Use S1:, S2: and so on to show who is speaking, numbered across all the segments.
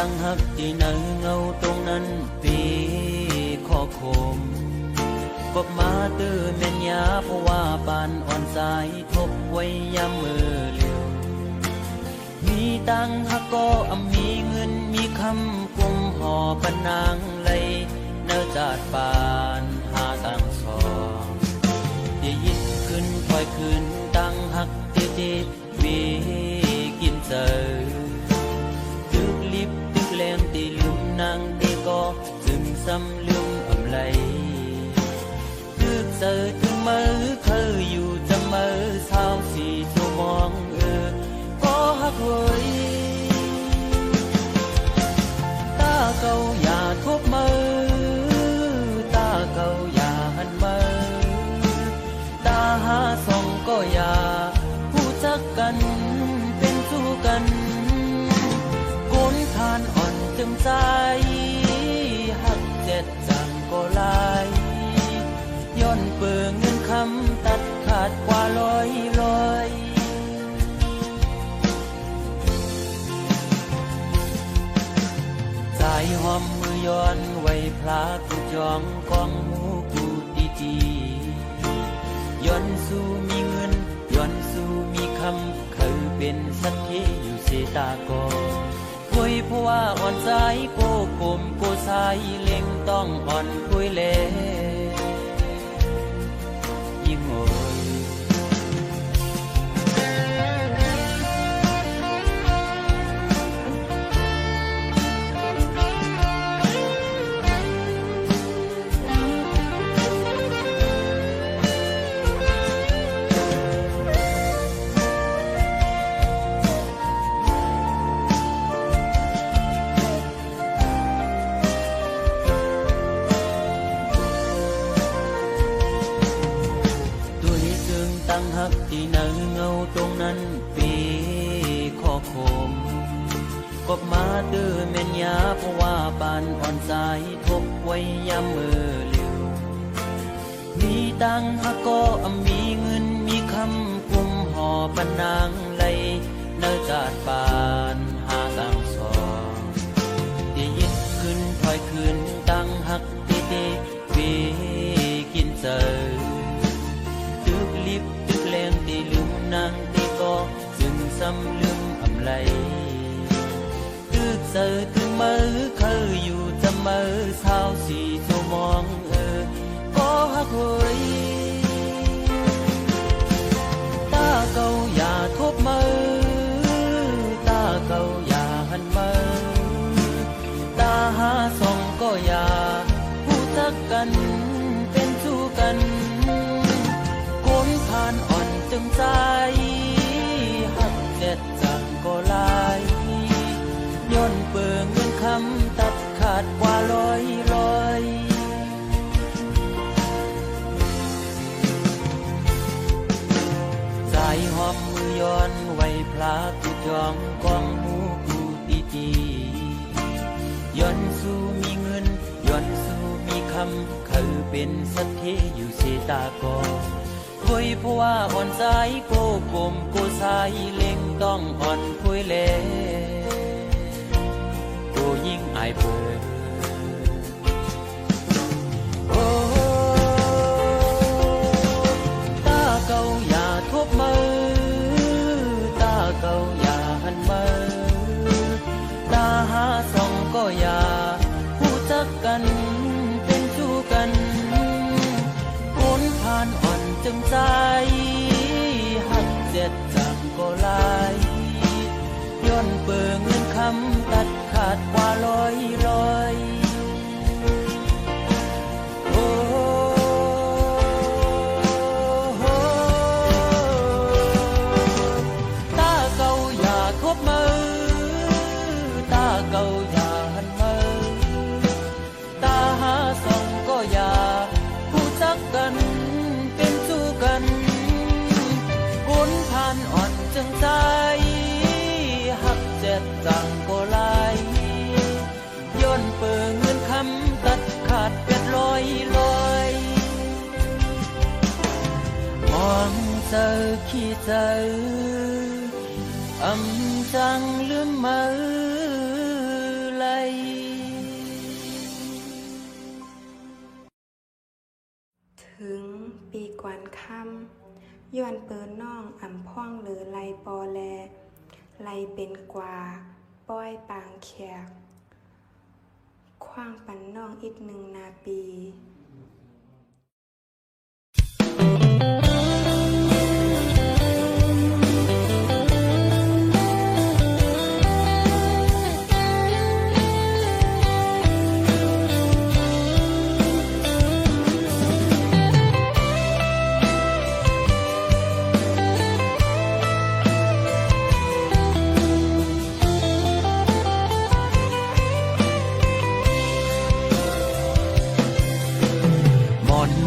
S1: ตั้งหักที่เนื้อเงาตรงนั้นปีข้อคมกบมาตื้อแม่นยาเพราะว่าปานอ่อนสายทบไว้ยามมือเลี้ยวมีตังหักก็มีเงินมีคำกุมห่อปนางเลยเนื้อจาดปานหาตังสองได้ยินขึ้นคอยขึ้นตังหักตีตีวีกินเจอตึกลิบตึกแรงตีลืมนางตีก็ซึมซ้ำลืมอำไลตึกเจอถึงมือเคยอยู่จะมือเศร้าสีตัวมองก็หักเว้ยตาเก่าอย่าทุบมือตาเก่าอย่าหันมือตาหาส่องก็อย่าผู้จักกันเป็นสู้กันโกนทานอ่อนจึงใจหักเจ็ดจังก็ลายย้อนเปิงเงินคำตัดขาดกว่าลอยสายหอมมือย้อนไว้พลากูจองกองหมูกูดีย้อนสู้มีเงินย้อนสู้มีคำเคยเป็นสักทีอยู่เสตากอคุยเพราะว่าอ่อนใจโกโกมโกสายเล็งต้องอ่อนคุยเล่ยิ่งโอยตั้งหักที่เนื้อเงาตรงนั้นปีข้อคมกบมาตื้อแม่นยาเพราะว่าปานอ่อนสายทบไว้ยามมือเลี้ยวมีตังหักก็มีเงินมีคำกุมห่อปนางเลยเนื้อจาดปานหาตังสองได้ยินขึ้นถอยขึ้นตั้งหักตีตีวีกินเจอตึกลิบตึกแรงตีลืมนางตีก็จึงซ้ำลืมอำไลตึกเจอถึงมือเคยอยู่จะมือเศร้าสีตัวมองก็หักเว้ยตาเก่าอย่าทุบมือตาเก่าอย่าหันมือตาหาส่องก็อย่าผู้ทักกันเป็นสู้กันผ่านอ่อนจึงใจหักเจ็ดจังก็ลายย้อนเปิงเงินคำตัดขาดกว่าลอยสายหอมมือย้อนไว้พลากูจองกองหมูกูดีย้อนสู้มีเงินย้อนสู้มีคำเคยเป็นสักทีอยู่เสตากอคุยเพราะว่าอ่อนสายโกกลมโกสายเล็งต้องอ่อนคุยเล่โกยิ่งอายเปิดโอ้ตาเก่าอย่าทุบมือตาเก่าอย่าหันมือตาหาส่องก็อย่าผู้จักกันเป็นสู้กันผ่านอ่อนจึงใจหักเจ็ดจังก็ลายย้อนเปิงเงินคำตัดขาดกว่าลอยโอ้ตาเก่าอย่าทุบมือตาเก่าอย่าหันมือตาหาส่องก็อย่าผู้จักกันผ่านอ่อนจึงใจหักเจ็ดจังก็ลายย้อนเปิงเงินคำตัดขาดเป็ดลอยมองเจอขี้เจออำจังลืมมือ
S2: คำย้อนเปิดน้องอ่ำพ่องหรือไลปอแลไลเป็นกว่าป้อยปางแขกคว้างปันน้องอีก1 นาปี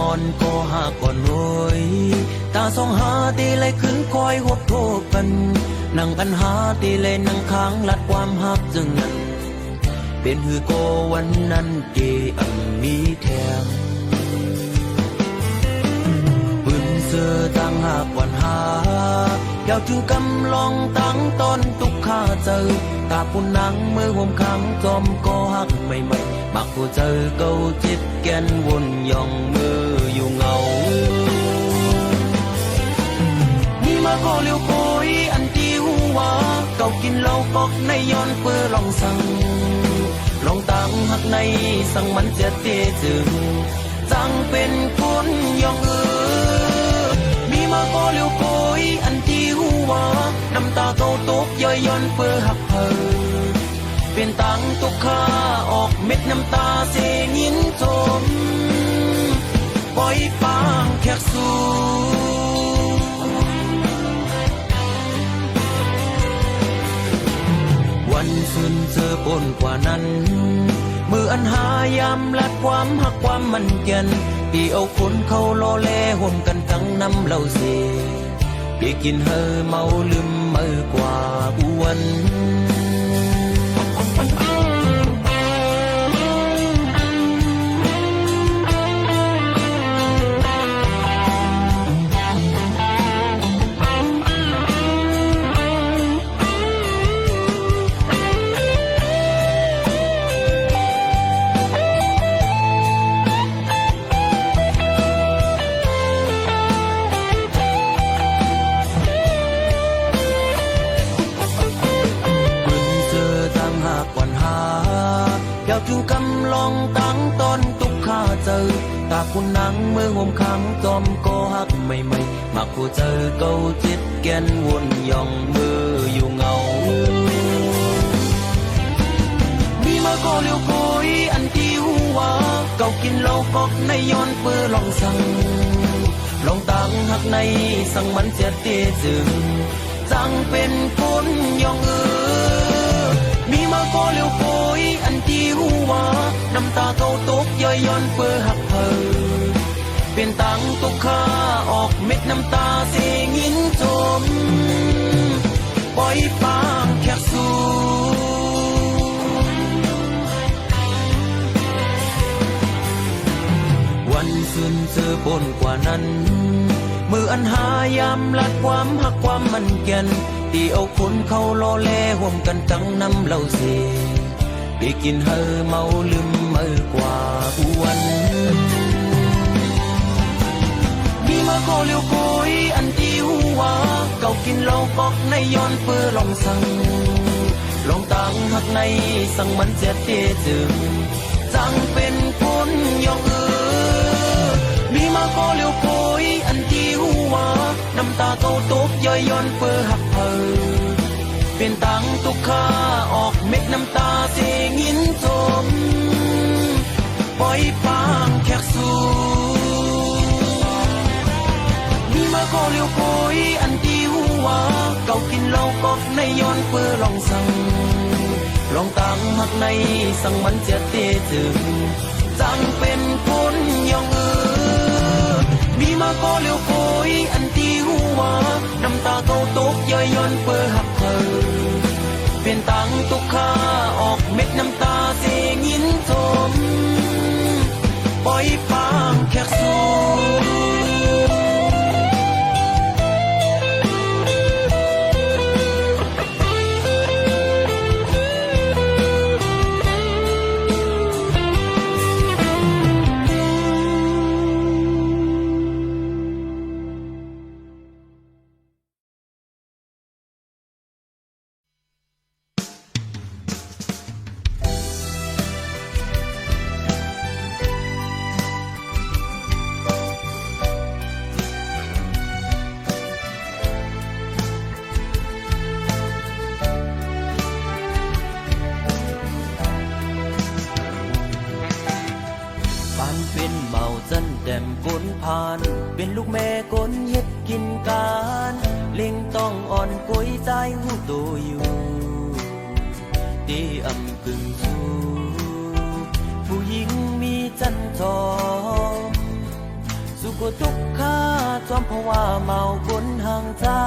S1: มอนก็หาก่อนหน่วยตาสองหาตีเลยขึ้นคอยหดโทษกันนั่งปัญหาตีเลยนั่งค้างลัดความหักจึงนั้นเป็นหือโกวันนั้นเกอังมีแถมปืนเสือตั้งหากวันหาเดี๋ยวถึงกำลองตั้งตอนตุกข้าเจอตาปุ่นนังมือห่มขังจอมก็หักใหม่ๆมักผู้เจอเก่าจิตแกนวนย่องมืออยู่เงานี่มาก็เลี้ยวโคยอันที่หัวเก่ากินเหล้าปอกในย้อนเปื้อลองสั่งลองตั้งหักในสั่งมันจะเตะจึงจังเป็นคนย่องมีมาก็เลี้ยวโคยอันที่หัวน้ำตาเก่าตกย่อยย้อนเปื้อหักเป็นตังตุกข้าออกเม็ดน้ำตาเสียงินจมปล่อยปางแขกสู่วันซึนเจอปนกว่านั้นมืออันหายามลัดความหักความมันเกียนปีเอาคนเขาโลเลห่มกันทั้งน้ำเหล้าเสียปีกินเฮอเมาลืมมือกว่าอ้วนเดี๋ยวถึงกำลองตั้งตอนตุกข้าเจอตาคุณนังมือห่มขังจอมก็หักใหม่ๆมักผู้เจอเก่าจิตแกนวนย่องมืออยู่เงามีมาก็เลี้ยวโคยอันที่หัวเก่ากินเหล้าปอกในย้อนเปื้อลองสั่งลองตั้งหักในสั่งมันเสียเตะจึงจังเป็นคนย่องมีมาก็เลี้ยวโคยอันที่หัวน้ำตาเก่าตกย่อยย้อนเปื้อหักเป็นตังตุกข้าออกเม็ดน้ำตาเสียงินจมปล่อยปางแขกสู่วันซึนเจอปนกว่านั้นมืออันหายามลัดความหักความมันเกียนตีเอาคนเขาโลเลห่มกันทั้งน้ำเหล้าเสียไปกินเฮอเมาลืมมือกว่าอ้วนมีมาก็เลี้ยวโคยอันที่หัวเก่ากินเหล้าปอกในย้อนเปื้อลองสั่งลองตั้งหักในสั่งมันเสียเตะจึงจังเป็นคนย่องมีมาก็เลี้ยวโคยอันที่หัวน้ำตาเก่าตกย่อยย้อนเปื้อหักเป็นตังตุกข้าออกเม็ดน้ำตาเสียงินจมปล่อยปางแขกสู่มีมาก็เลี้ยวโคยอันที่หัวเก่ากินเหล้าปอกในย้อนเปื้อลองสั่งลองตั้งหักในสั่งมันเสียเตะจึงจังเป็นคนย่องมีมาก็เลี้ยวโคยอันที่หัวน้ำตาเก่าตกย่อยย้อนเปื้อหักเป็นตังตุกข้าออกเม็ดน้ำตาเสียงินจมปล่อยปางแขกสู่ ผ่านเป็นลูกแม่กนเฮ็ดกินการเล็งต้องอ่อนกวยใจหูตัวอยู่ตีอำกึ่งสู้ผู้หญิงมีจันทองสุขทุกข์ข้าจอมเพราะว่าเมาคนห่างจา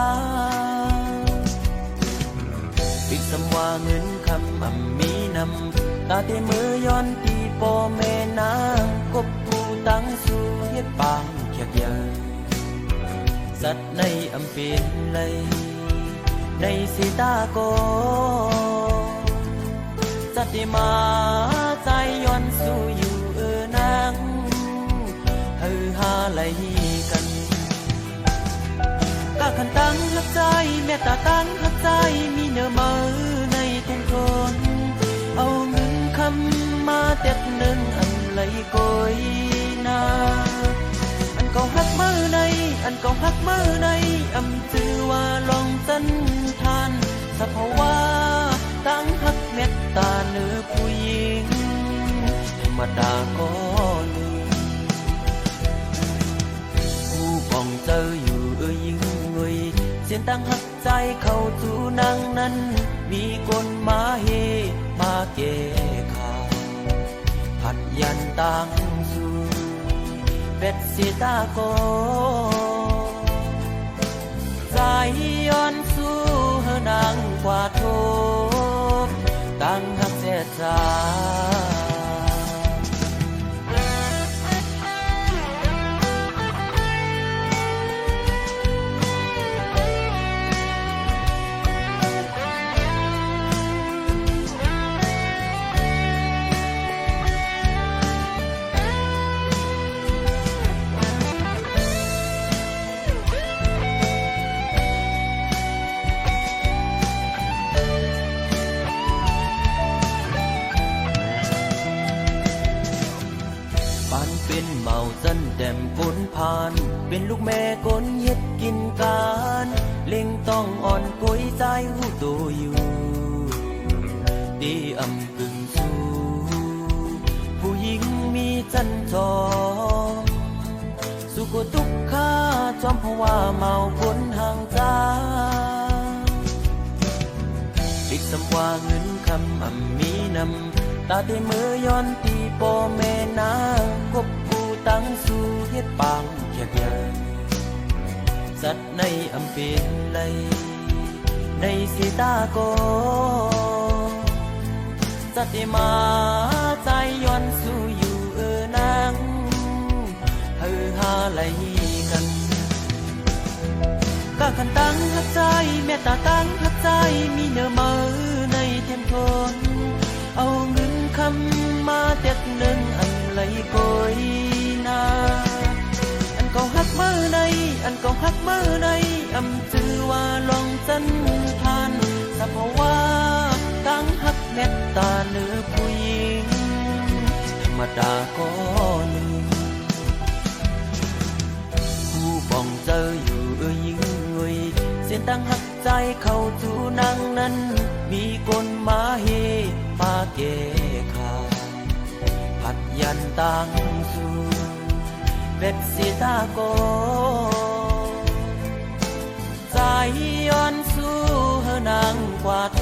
S1: ปิดสำว่าเงินคำมีนำตาเตมือย้อนตีปอแม่นางกบผู้ตั้งสู่เฮ็ดปางแขกใหญ่สัตว์ในอำเป็นเลยในสีตาโกสัตติมาใจย้อนสู่อยู่นางหาไหลกันกะขันตั้งหักใจแม่ตาตั้งหักใจมีเนื้อมือในทุกคนเอาเงินคำมาเต็ดหนึ่งอันไหลกอยนาอันเก่าหักมือในอันเก่าหักมือในอำจือว่าลองจันทานสะเพราะว่าตั้งหักเม็ดตาเนื้อผู้หญิงธรรมดาก็ป้องเจออยู่ยิ่งเงยเสียนตั้งหักใจเข้าจูนางนั้นมีคนมาเฮมาเกข่าวผัดยันตั้งสู่เป็ดสีตาโกใจย้อนสู่เฮนางกว่าทุกตั้งหักเสียใจเป็นเมาจันแต้มฝนผ่านเป็นลูกแม่กนเฮ็ดกินการเล็งต้องอ่อนกวยใจหูตัวอยู่ดีอำกึ่งสู้ผู้หญิงมีจันทองสุขทุกข์ข้าจอมเพราะว่าเมาคนห่างจาติดสำว่าเงินคำมีนำตาเตมือย้อนตีปอแม่นางกบผู้ตั้งสู่เฮ็ดปางแขกใหญ่สัตว์ในอำเป็นเลยในสีตาโกสัตติมาใจย้อนสู่อยู่นางหาไหลกันกะขันตั้งหักใจแม่ตาตั้งหักใจมีเนื้อมือในเทียนทนเอาเงินคำมาเต็ดหนึ่งอันไหลกอยนาอันเก่าหักมือในอันเก่าหักมือในอำจือว่าลองจันทานสะเพราะว่าตั้งหักเม็ดตาเนื้อผู้หญิงธรรมดาก็หนึ่งผู้ป้องเจออยู่ยิ่งเงยเสียนตั้งหักใจเข้าจูนางนั้นมีคนมาเฮมาเกข่าวผัดยันตั้งสู่เป็ดสีตาโกใจย้อนสู่เฮนางกว่าท